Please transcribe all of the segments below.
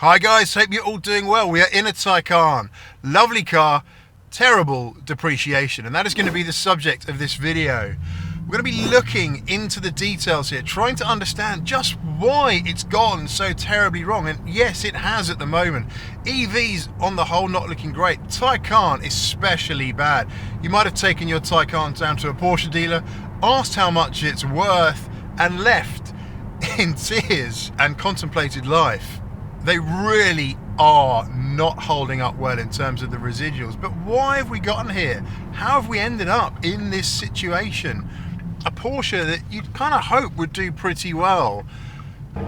Hi guys, hope you're all doing well. We are in a Taycan. Lovely car, terrible depreciation, and that is going to be the subject of this video. We're going to be looking into the details here, trying to understand just why it's gone so terribly wrong. And yes, it has at the moment. EVs on the whole not looking great. Taycan especially bad. You might have taken your Taycan down to a Porsche dealer, asked how much it's worth, and left in tears and contemplated life. They really are not holding up well in terms of the residuals. But why have we gotten here? How have we ended up in this situation? A Porsche that you'd kind of hope would do pretty well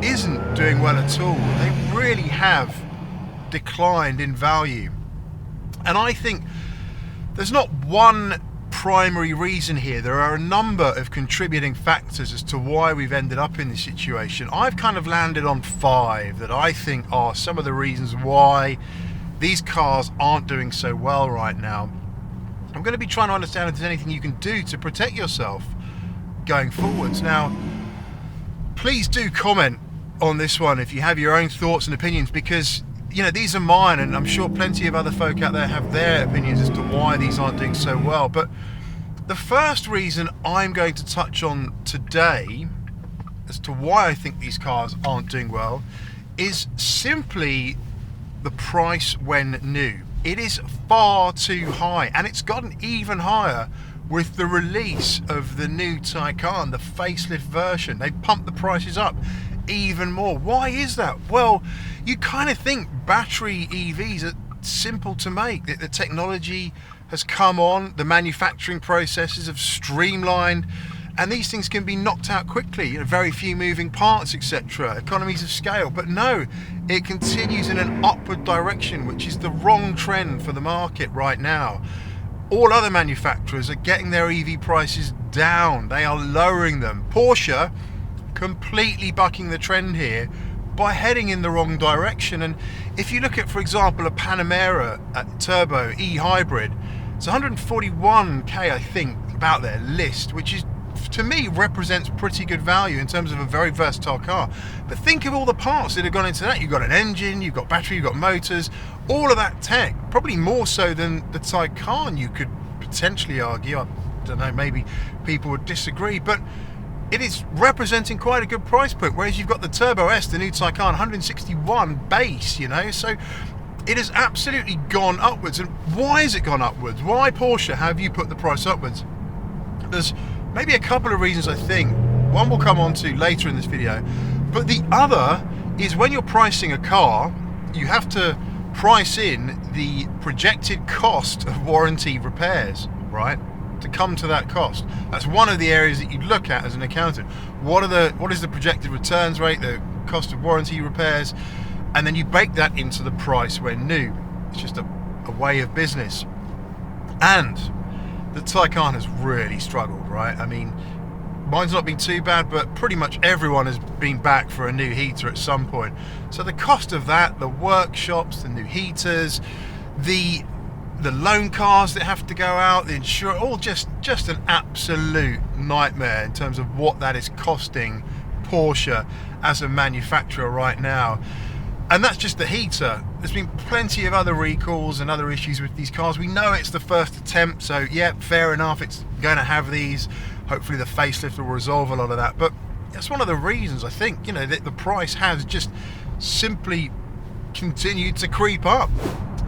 isn't doing well at all. They really have declined in value. And I think there's not one primary reason here. There are a number of contributing factors as to why we've ended up in this situation. I've kind of landed on 5 that I think are some of the reasons why these cars aren't doing so well right now. I'm going to be trying to understand if there's anything you can do to protect yourself going forwards. Now, please do comment on this one if you have your own thoughts and opinions, because these are mine, and I'm sure plenty of other folk out there have their opinions as to why these aren't doing so well. But the first reason I'm going to touch on today as to why I think these cars aren't doing well is simply the price when new. It is far too high, and it's gotten even higher with the release of the new Taycan, the facelift version. They've pumped the prices up even more. Why is that? Well, you kind of think battery EVs are simple to make, that the technology has come on, the manufacturing processes have streamlined, and these things can be knocked out quickly, very few moving parts, etc., economies of scale. But no, it continues in an upward direction, which is the wrong trend for the market right now. All other manufacturers are getting their EV prices down. They are lowering them. Porsche completely bucking the trend here by heading in the wrong direction. And if you look at, for example, a Panamera Turbo E-Hybrid, it's 141k, I think, about their list, which is, to me, represents pretty good value in terms of a very versatile car. But think of all the parts that have gone into that. You've got an engine, you've got battery, you've got motors, all of that tech, probably more so than the Taycan, you could potentially argue. I don't know, maybe people would disagree, but it is representing quite a good price point, whereas you've got the Turbo S, the new Taycan, 161 base, so it has absolutely gone upwards. And why has it gone upwards? Why, Porsche, have you put the price upwards? There's maybe a couple of reasons, I think. One we'll come on to later in this video, but the other is when you're pricing a car, you have to price in the projected cost of warranty repairs, right? To come to that cost. That's one of the areas that you look at as an accountant. What is the projected returns rate, the cost of warranty repairs, and then you bake that into the price when new. It's just a way of business. And the Taycan has really struggled, right? I mean, mine's not been too bad, but pretty much everyone has been back for a new heater at some point. So the cost of that, the workshops, the new heaters, the loan cars that have to go out, the insurance, all just an absolute nightmare in terms of what that is costing Porsche as a manufacturer right now. And that's just the heater. There's been plenty of other recalls and other issues with these cars. We know it's the first attempt, so yeah, fair enough, it's going to have these. Hopefully the facelift will resolve a lot of that. But that's one of the reasons I think, that the price has just simply continued to creep up.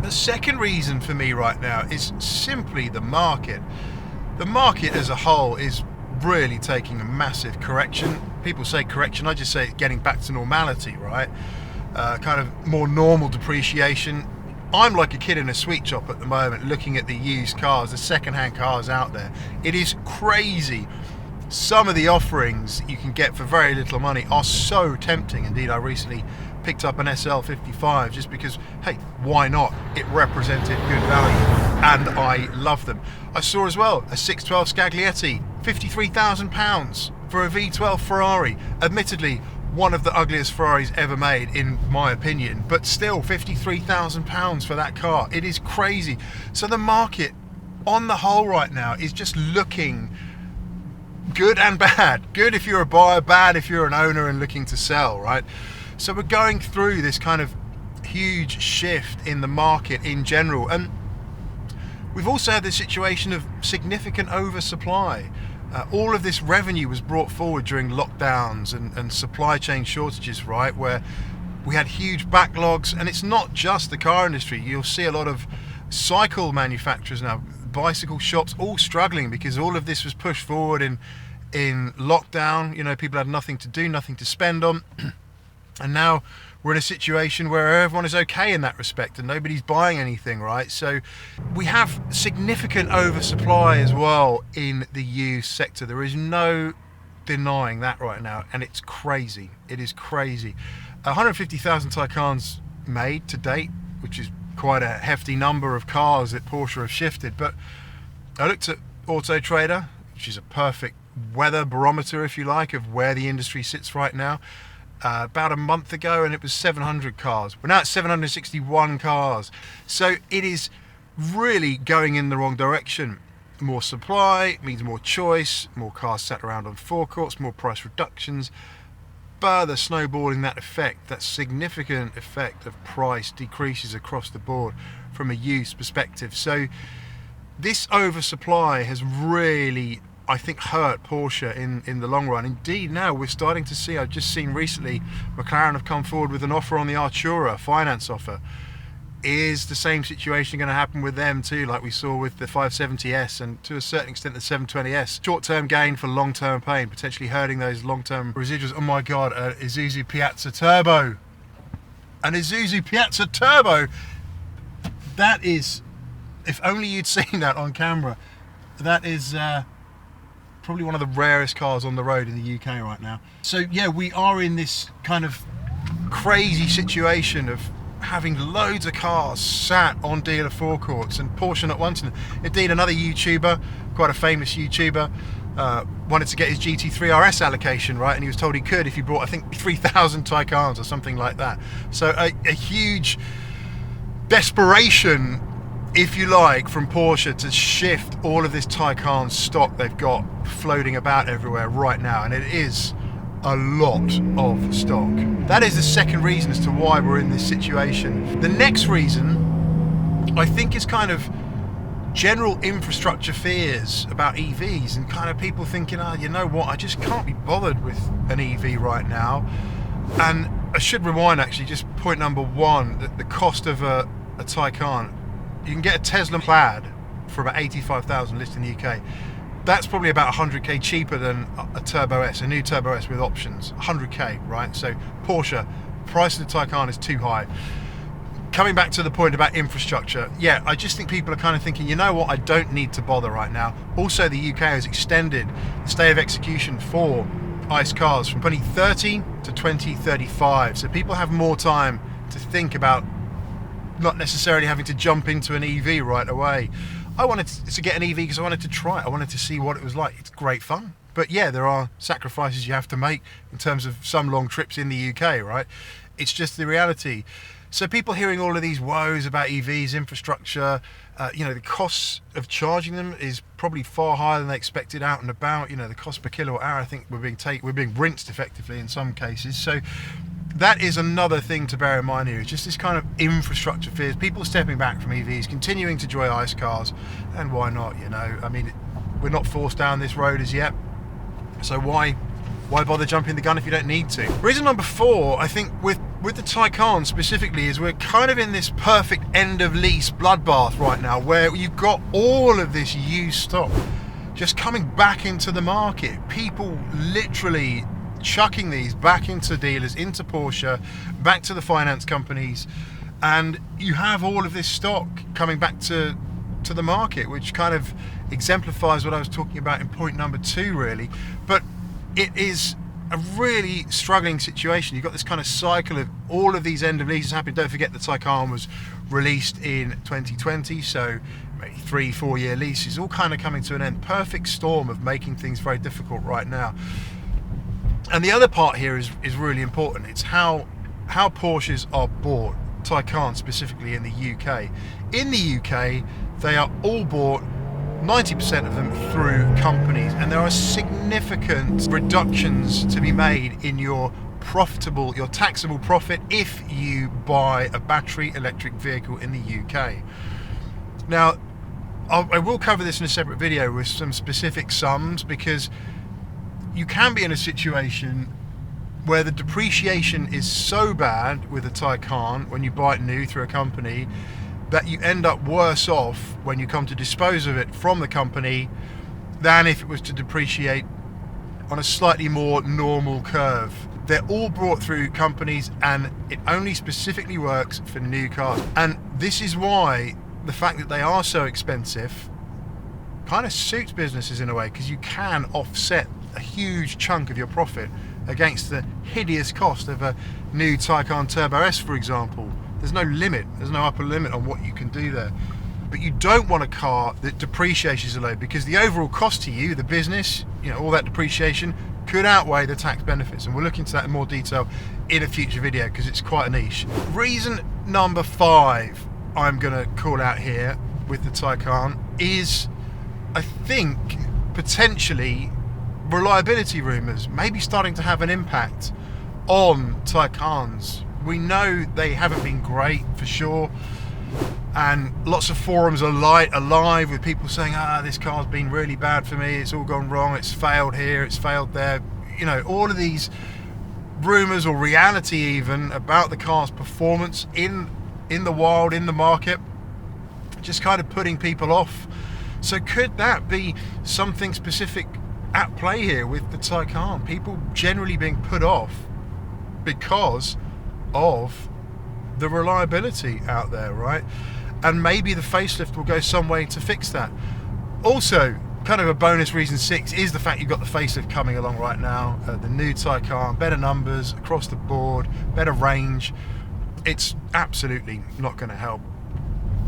The second reason for me right now is simply the market. The market as a whole is really taking a massive correction. People say correction, I just say it's getting back to normality, right? Kind of more normal depreciation. I'm like a kid in a sweet shop at the moment looking at the used cars, the second-hand cars out there. It is crazy. Some of the offerings you can get for very little money are so tempting. Indeed, I recently picked up an SL55 just because, hey, why not? It represented good value and I love them. I saw as well a 612 Scaglietti, £53,000 for a V12 Ferrari. Admittedly, one of the ugliest Ferraris ever made, in my opinion, but still £53,000 for that car. It is crazy. So the market on the whole right now is just looking good and bad. Good if you're a buyer, bad if you're an owner and looking to sell, right? So we're going through this kind of huge shift in the market in general. And we've also had this situation of significant oversupply. All of this revenue was brought forward during lockdowns and supply chain shortages, right, where we had huge backlogs. And it's not just the car industry. You'll see a lot of cycle manufacturers now, bicycle shops, all struggling because all of this was pushed forward in lockdown. You know, people had nothing to do, nothing to spend on. And now we're in a situation where everyone is okay in that respect and nobody's buying anything, right? So we have significant oversupply as well in the used sector. There is no denying that right now, and it's crazy. It is crazy. 150,000 Taycans made to date, which is quite a hefty number of cars that Porsche have shifted. But I looked at Auto Trader, which is a perfect weather barometer, if you like, of where the industry sits right now. About a month ago, and it was 700 cars. We're now at 761 cars. So it is really going in the wrong direction. More supply means more choice, more cars sat around on forecourts, more price reductions, further snowballing that effect, that significant effect of price decreases across the board from a used perspective. So this oversupply has really, I think, hurt Porsche in the long run. Indeed, now we're starting to see, I've just seen recently, McLaren have come forward with an offer on the Artura, finance offer. Is the same situation going to happen with them too, like we saw with the 570S and to a certain extent the 720S? Short-term gain for long-term pain, potentially hurting those long-term residuals. Oh my God, Isuzu Piazza Turbo. An Isuzu Piazza Turbo. That is, if only you'd seen that on camera, that is probably one of the rarest cars on the road in the UK right now. So yeah, we are in this kind of crazy situation of having loads of cars sat on dealer forecourts, and Porsche not wanting them. Indeed, another YouTuber, quite a famous YouTuber, wanted to get his GT3 RS allocation, right, and he was told he could if he brought, I think, 3,000 Taycans or something like that. So a huge desperation, if you like, from Porsche to shift all of this Taycan stock they've got floating about everywhere right now, and it is a lot of stock. That is the second reason as to why we're in this situation. The next reason, I think, is kind of general infrastructure fears about EVs and kind of people thinking, oh, you know what, I just can't be bothered with an EV right now. And I should rewind, actually, just point number one, that the cost of a Taycan, you can get a Tesla Plaid for about 85,000 listed in the UK. That's probably about 100k cheaper than a Turbo S, a new Turbo S with options. 100k, right? So Porsche, price of the Taycan is too high. Coming back to the point about infrastructure, yeah, I just think people are kind of thinking, you know what, I don't need to bother right now. Also, the UK has extended the stay of execution for ICE cars from 2030 to 2035. So people have more time to think about not necessarily having to jump into an EV right away. I wanted to get an EV because I wanted to try it. I wanted to see what it was like. It's great fun. But yeah, there are sacrifices you have to make in terms of some long trips in the UK, right? It's just the reality. So people hearing all of these woes about EVs, infrastructure, you know, the costs of charging them is probably far higher than they expected out and about. You know, the cost per kilowatt hour, I think we're being rinsed effectively in some cases. So that is another thing to bear in mind here. It's just this kind of infrastructure fears, people stepping back from EVs, continuing to enjoy ICE cars, and why not, you know? I mean, we're not forced down this road as yet, so why bother jumping the gun if you don't need to? Reason number four, I think, with the Taycan specifically, is we're kind of in this perfect end of lease bloodbath right now, where you've got all of this used stock just coming back into the market. People literally chucking these back into dealers, into Porsche, back to the finance companies, and you have all of this stock coming back to the market, which kind of exemplifies what I was talking about in point number two, really. But it is a really struggling situation. You've got this kind of cycle of all of these end of leases happening. Don't forget the Taycan was released in 2020, so maybe 3-4 year leases all kind of coming to an end. Perfect storm of making things very difficult right now. And the other part here is really important. It's how Porsches are bought, Taycan specifically in the UK. In the UK, they are all bought, 90% of them, through companies, and there are significant reductions to be made in your profitable, your taxable profit if you buy a battery electric vehicle in the UK. Now, I will cover this in a separate video with some specific sums, because you can be in a situation where the depreciation is so bad with a Taycan when you buy it new through a company that you end up worse off when you come to dispose of it from the company than if it was to depreciate on a slightly more normal curve. They're all brought through companies, and it only specifically works for new cars. And this is why the fact that they are so expensive kind of suits businesses in a way, because you can offset a huge chunk of your profit against the hideous cost of a new Taycan Turbo S, for example. There's no limit, there's no upper limit on what you can do there. But you don't want a car that depreciates so low, because the overall cost to you, the business, all that depreciation could outweigh the tax benefits. And we'll look into that in more detail in a future video, because it's quite a niche. Reason number 5 I'm gonna call out here with the Taycan is, I think, potentially reliability rumours maybe starting to have an impact on Taycans. We know they haven't been great for sure, and lots of forums are alive with people saying, this car's been really bad for me, it's all gone wrong, it's failed here, it's failed there. All of these rumours, or reality even, about the car's performance in the wild, in the market, just kind of putting people off. So could that be something specific at play here with the Taycan? People generally being put off because of the reliability out there, right? And maybe the facelift will go some way to fix that. Also, kind of a bonus reason 6 is the fact you've got the facelift coming along right now. The new Taycan, better numbers across the board, better range. It's absolutely not going to help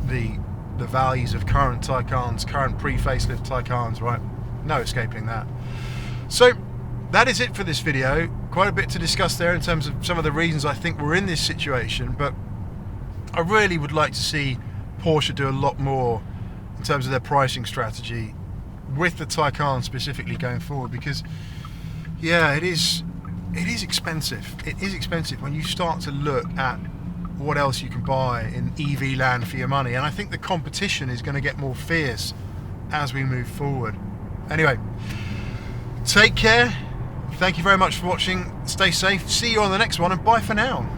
the values of current Taycans, current pre-facelift Taycans, right? No escaping that. So that is it for this video. Quite a bit to discuss there in terms of some of the reasons I think we're in this situation, but I really would like to see Porsche do a lot more in terms of their pricing strategy with the Taycan specifically going forward, because it is expensive. It is expensive when you start to look at what else you can buy in EV land for your money, and I think the competition is going to get more fierce as we move forward. Anyway, take care. Thank you very much for watching. Stay safe. See you on the next one, and bye for now.